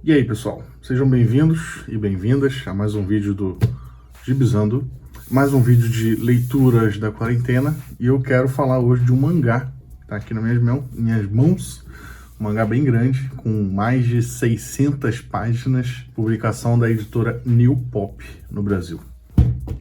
E aí, pessoal, sejam bem-vindos e bem-vindas a mais um vídeo do Gibizando, mais um vídeo de leituras da quarentena, e eu quero falar hoje de um mangá que tá aqui nas minhas mãos, um mangá bem grande, com mais de 600 páginas, publicação da editora New Pop no Brasil.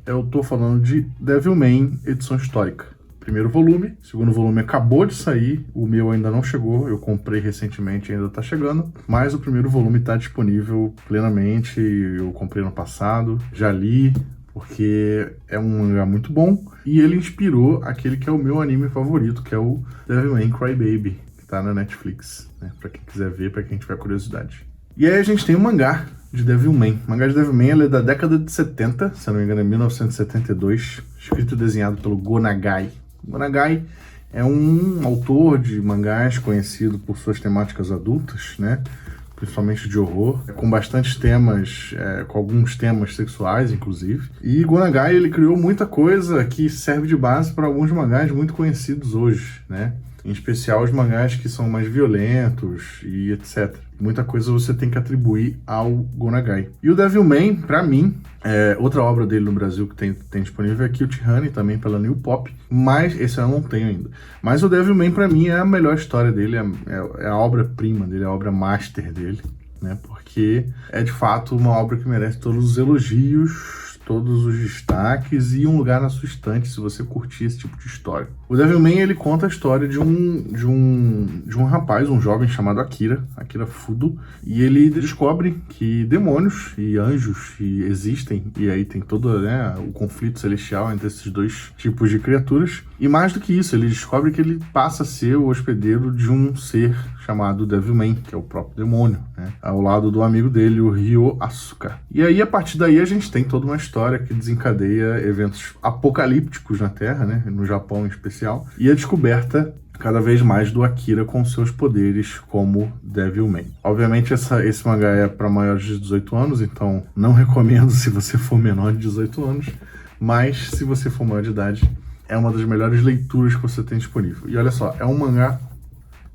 Eu tô falando de Devilman, edição histórica. Primeiro volume, segundo volume acabou de sair, o meu ainda não chegou, eu comprei recentemente e ainda tá chegando, mas o primeiro volume tá disponível plenamente, eu comprei no passado, já li, porque é um mangá muito bom, e ele inspirou aquele que é o meu anime favorito, que é o Devilman Crybaby, que tá na Netflix, né, pra quem quiser ver, pra quem tiver curiosidade. E aí a gente tem um mangá de Devilman. O mangá de Devilman ele é da década de 70, se não me engano é 1972, escrito e desenhado pelo Go Nagai. Go Nagai é um autor de mangás conhecido por suas temáticas adultas, né? Principalmente de horror, com bastantes temas, com alguns temas sexuais, inclusive. E Go Nagai, ele criou muita coisa que serve de base para alguns mangás muito conhecidos hoje, né? Em especial os mangás que são mais violentos e etc. Muita coisa você tem que atribuir ao Go Nagai. E o Devilman, pra mim, outra obra dele no Brasil que tem disponível é Cute Honey, também pela New Pop, mas esse eu não tenho ainda. Mas o Devilman, pra mim, é a melhor história dele, é a obra-prima dele, a obra master dele, né? Porque é de fato uma obra que merece todos os elogios, todos os destaques e um lugar na sua estante se você curtir esse tipo de história. O Devilman, ele conta a história de um rapaz, um jovem chamado Akira Fudo, e ele descobre que demônios e anjos existem, e aí tem todo, né, o conflito celestial entre esses dois tipos de criaturas. E mais do que isso, ele descobre que ele passa a ser o hospedeiro de um ser chamado Devilman, que é o próprio demônio, né? Ao lado do amigo dele, o Ryo Asuka. E aí, a partir daí, a gente tem toda uma história que desencadeia eventos apocalípticos na Terra, né? No Japão em especial, e a descoberta cada vez mais do Akira com seus poderes como Devilman. Obviamente, esse mangá é para maiores de 18 anos, então não recomendo se você for menor de 18 anos, mas se você for maior de idade, é uma das melhores leituras que você tem disponível. E olha só, é um mangá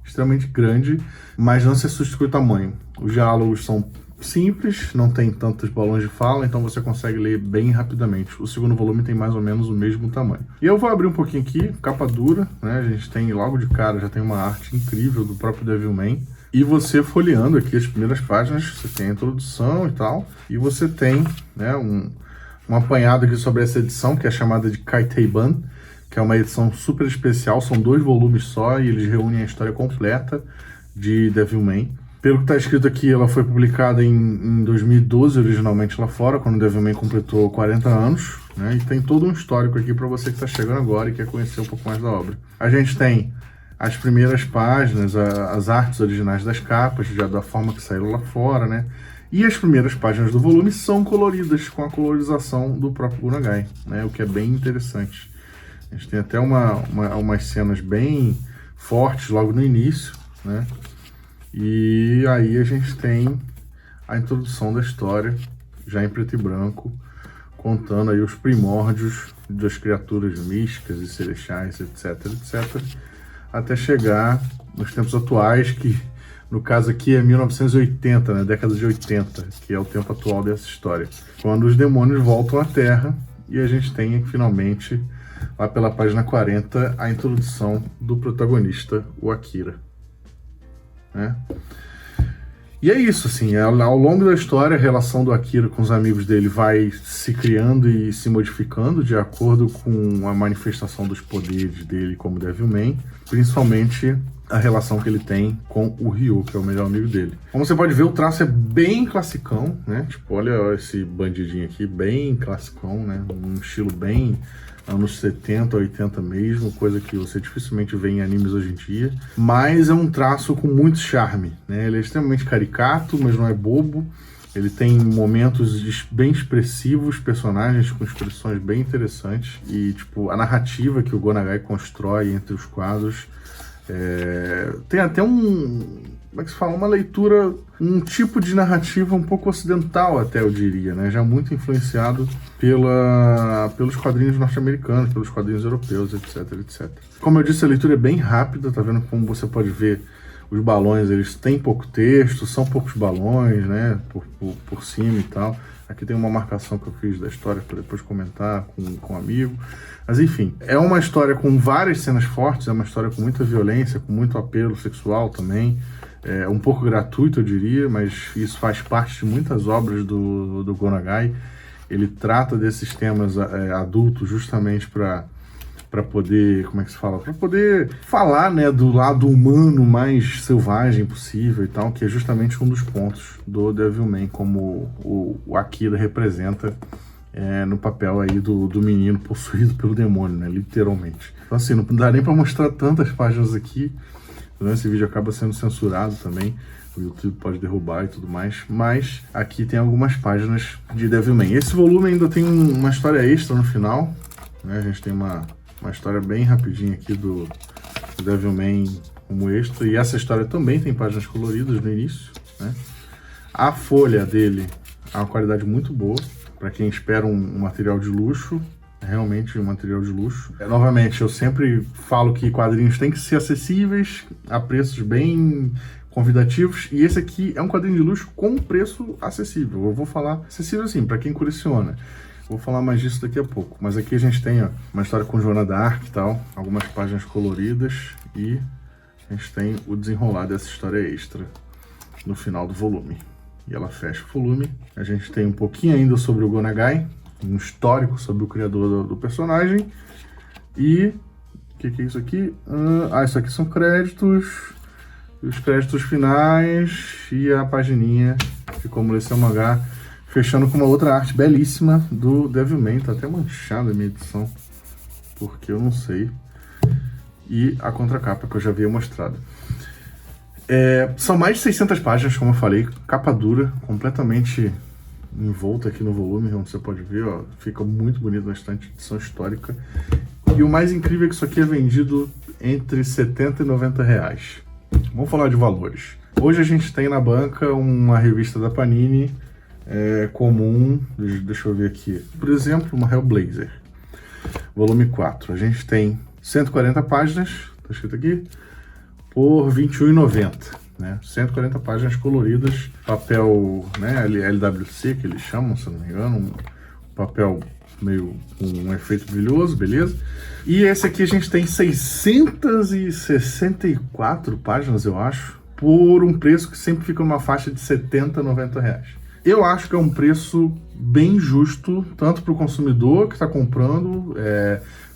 extremamente grande, mas não se assuste com o tamanho. Os diálogos são simples, não tem tantos balões de fala, então você consegue ler bem rapidamente. O segundo volume tem mais ou menos o mesmo tamanho. E eu vou abrir um pouquinho aqui, capa dura, né? A gente tem logo de cara, já tem uma arte incrível do próprio Devilman. E você folheando aqui as primeiras páginas, você tem a introdução e tal, e você tem, né, um apanhado aqui sobre essa edição, que é chamada de Kaiteiban, que é uma edição super especial, são 2 volumes só, e eles reúnem a história completa de Devilman. Pelo que está escrito aqui, ela foi publicada em 2012, originalmente lá fora, quando Devilman completou 40 anos, né? E tem todo um histórico aqui para você que está chegando agora e quer conhecer um pouco mais da obra. A gente tem as primeiras páginas, as artes originais das capas, já da forma que saíram lá fora, né? E as primeiras páginas do volume são coloridas, com a colorização do próprio Go Nagai, né? O que é bem interessante. A gente tem até umas cenas bem fortes logo no início, né? E aí a gente tem a introdução da história, já em preto e branco, contando aí os primórdios das criaturas místicas e celestiais, etc, etc, até chegar nos tempos atuais, que no caso aqui é 1980, né? Década de 80, que é o tempo atual dessa história. Quando os demônios voltam à Terra e a gente tem finalmente, lá pela página 40, a introdução do protagonista, o Akira, né? E é isso, assim, ao longo da história, a relação do Akira com os amigos dele vai se criando e se modificando de acordo com a manifestação dos poderes dele como Devilman, principalmente a relação que ele tem com o Ryo, que é o melhor amigo dele. Como você pode ver, o traço é bem classicão, né? Tipo, olha esse bandidinho aqui, bem classicão, né? Um estilo bem anos 70, 80 mesmo, coisa que você dificilmente vê em animes hoje em dia. Mas é um traço com muito charme, né? Ele é extremamente caricato, mas não é bobo. Ele tem momentos bem expressivos, personagens com expressões bem interessantes. E, tipo, a narrativa que o Go Nagai constrói entre os quadros tem até como é que se fala? Uma leitura, um tipo de narrativa um pouco ocidental até, eu diria, né? Já muito influenciado pelos quadrinhos norte-americanos, pelos quadrinhos europeus, etc, etc. Como eu disse, a leitura é bem rápida, tá vendo como você pode ver Os balões, eles têm pouco texto, são poucos balões, né, por cima e tal. Aqui tem uma marcação que eu fiz da história para depois comentar com um amigo. Mas enfim, é uma história com várias cenas fortes, é uma história com muita violência, com muito apelo sexual também. É um pouco gratuito, eu diria, mas isso faz parte de muitas obras do Go Nagai. Ele trata desses temas adultos justamente para poder, como é que se fala? Para poder falar, né, do lado humano mais selvagem possível e tal, que é justamente um dos pontos do Devilman, como o Akira representa no papel aí do menino possuído pelo demônio, né, literalmente. Então assim, não dá nem para mostrar tantas páginas aqui, né? Esse vídeo acaba sendo censurado também, o YouTube pode derrubar e tudo mais, mas aqui tem algumas páginas de Devilman. Esse volume ainda tem uma história extra no final, né? A gente tem uma história bem rapidinha aqui do Devilman como extra, e essa história também tem páginas coloridas no início, né? A folha dele é uma qualidade muito boa, para quem espera um material de luxo, é realmente um material de luxo. Novamente, eu sempre falo que quadrinhos têm que ser acessíveis, a preços bem convidativos, e esse aqui é um quadrinho de luxo com preço acessível. Eu vou falar acessível assim, para quem coleciona. Vou falar mais disso daqui a pouco, mas aqui a gente tem uma história com Joana d'Arc e tal, algumas páginas coloridas, e a gente tem o desenrolar dessa história extra no final do volume. E ela fecha o volume. A gente tem um pouquinho ainda sobre o Go Nagai, um histórico sobre o criador do personagem. E o que é isso aqui? Isso aqui são créditos, os créditos finais e a pagininha de como ler seu mangá, fechando com uma outra arte belíssima do Devilman. Tá até manchada a minha edição, porque eu não sei. E a contracapa que eu já havia mostrado. São mais de 600 páginas, como eu falei, capa dura, completamente envolta aqui no volume, como você pode ver, ó, fica muito bonito na estante, edição histórica. E o mais incrível é que isso aqui é vendido entre 70 e 90 reais. Vamos falar de valores. Hoje a gente tem na banca uma revista da Panini comum, deixa eu ver aqui, por exemplo, uma Hellblazer, volume 4. A gente tem 140 páginas, tá escrito aqui, por R$ 21,90, né? 140 páginas coloridas, papel, né, LWC, que eles chamam, se não me engano, um papel meio com um efeito brilhoso, beleza? E esse aqui a gente tem 664 páginas, eu acho, por um preço que sempre fica numa faixa de 70 a 90 reais. Eu acho que é um preço bem justo, tanto para o consumidor que está comprando,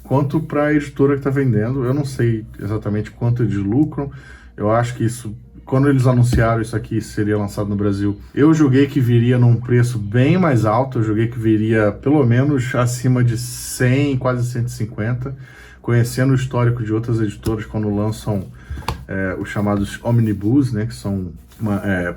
quanto para a editora que está vendendo. Eu não sei exatamente quanto eles lucram. Eu acho que isso, quando eles anunciaram isso aqui seria lançado no Brasil, eu julguei que viria num preço bem mais alto. Eu julguei que viria pelo menos acima de 100, quase 150. Conhecendo o histórico de outras editoras quando lançam os chamados omnibus, né, que são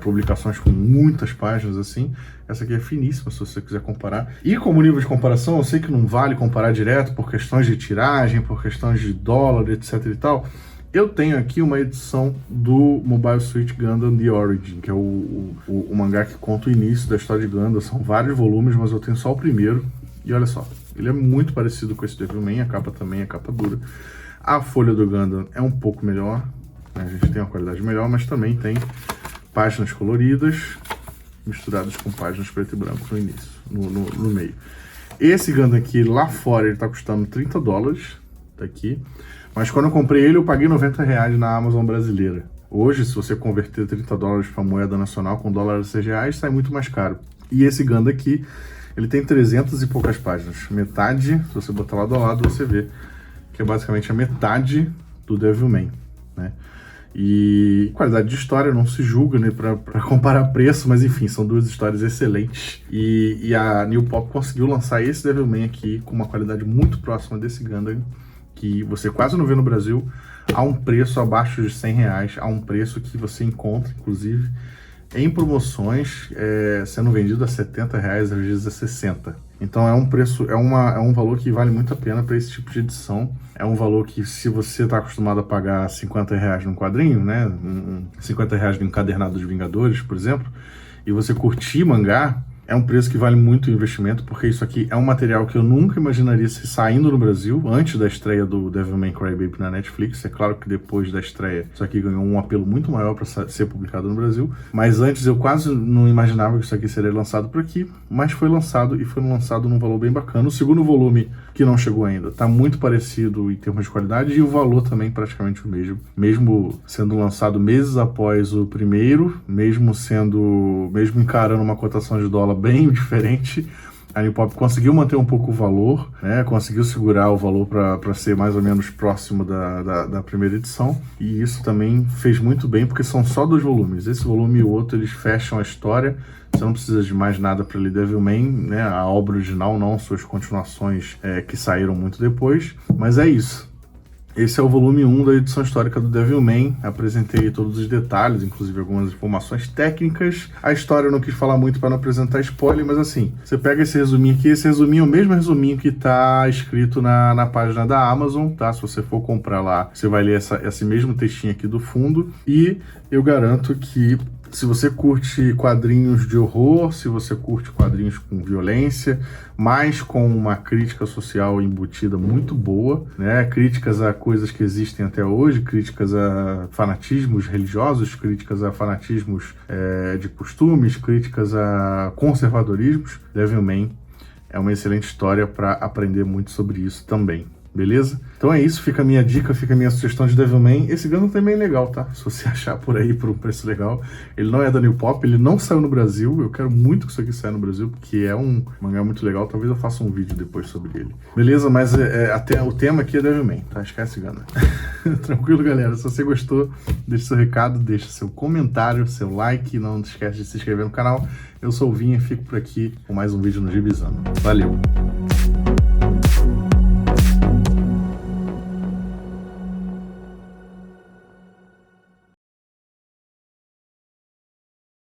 publicações com muitas páginas assim. Essa aqui é finíssima, se você quiser comparar. E como nível de comparação, eu sei que não vale comparar direto por questões de tiragem, por questões de dólar, etc e tal. Eu tenho aqui uma edição do Mobile Suit Gundam The Origin, que é o mangá que conta o início da história de Gundam. São vários volumes, mas eu tenho só o primeiro. E olha só, ele é muito parecido com esse Devilman, a capa também é capa dura. A folha do Gundam é um pouco melhor, né? A gente tem uma qualidade melhor, mas também tem páginas coloridas misturadas com páginas preto e branco no início, no meio. Esse Gundam aqui, lá fora, ele tá custando $30, tá aqui. Mas quando eu comprei ele, eu paguei 90 reais na Amazon brasileira. Hoje, se você converter $30 para moeda nacional com dólar a R$6, sai muito mais caro. E esse Gundam aqui, ele tem 300 e poucas páginas. Metade, se você botar lado a lado, você vê que é basicamente a metade do Devilman, né? E qualidade de história não se julga, né, para comparar preço, mas enfim, são duas histórias excelentes. E a New Pop conseguiu lançar esse Devilman aqui com uma qualidade muito próxima desse Gundam, que você quase não vê no Brasil, a um preço abaixo de 100 reais, a um preço que você encontra, inclusive, em promoções, sendo vendido a 70 reais, às vezes a 60. Então é um preço, é um valor que vale muito a pena para esse tipo de edição. É um valor que, se você está acostumado a pagar 50 reais num quadrinho, né, 50 reais no encadernado dos Vingadores, por exemplo, e você curtir mangá, É um preço que vale muito o investimento, porque isso aqui é um material que eu nunca imaginaria se saindo no Brasil, antes da estreia do Devilman Crybaby na Netflix. É claro que depois da estreia, isso aqui ganhou um apelo muito maior para ser publicado no Brasil, mas antes eu quase não imaginava que isso aqui seria lançado por aqui, mas foi lançado e foi lançado num valor bem bacana. O segundo volume, que não chegou ainda, tá muito parecido em termos de qualidade, e o valor também praticamente o mesmo sendo lançado meses após o primeiro, mesmo encarando uma cotação de dólar bem diferente. A New Pop conseguiu manter um pouco o valor, né? Conseguiu segurar o valor para ser mais ou menos próximo da primeira edição, e isso também fez muito bem, porque são só 2 volumes. Esse volume e o outro, eles fecham a história. Você não precisa de mais nada para ler Devilman, né? A obra original não, suas continuações que saíram muito depois, mas é isso. Esse é o volume 1 da edição histórica do Devilman. Apresentei todos os detalhes, inclusive algumas informações técnicas. A história eu não quis falar muito para não apresentar spoiler, mas assim, você pega esse resuminho aqui, esse resuminho é o mesmo resuminho que está escrito na página da Amazon, tá? Se você for comprar lá, você vai ler esse mesmo textinho aqui do fundo, e eu garanto que se você curte quadrinhos de horror, se você curte quadrinhos com violência, mas com uma crítica social embutida muito boa, né? Críticas a coisas que existem até hoje, críticas a fanatismos religiosos, críticas a fanatismos de costumes, críticas a conservadorismos, Devilman é uma excelente história para aprender muito sobre isso também. Beleza? Então é isso, fica a minha dica, fica a minha sugestão de Devilman. Esse Gundam também é legal, tá? Se você achar por aí por um preço legal. Ele não é da New Pop, ele não saiu no Brasil. Eu quero muito que isso aqui saia no Brasil, porque é um mangá muito legal. Talvez eu faça um vídeo depois sobre ele. Beleza? Mas até o tema aqui é Devilman, tá? Esquece Gundam. Tranquilo, galera? Se você gostou, deixa seu recado, deixa seu comentário, seu like. Não esquece de se inscrever no canal. Eu sou o Vinha, fico por aqui com mais um vídeo no Gibizando. Valeu!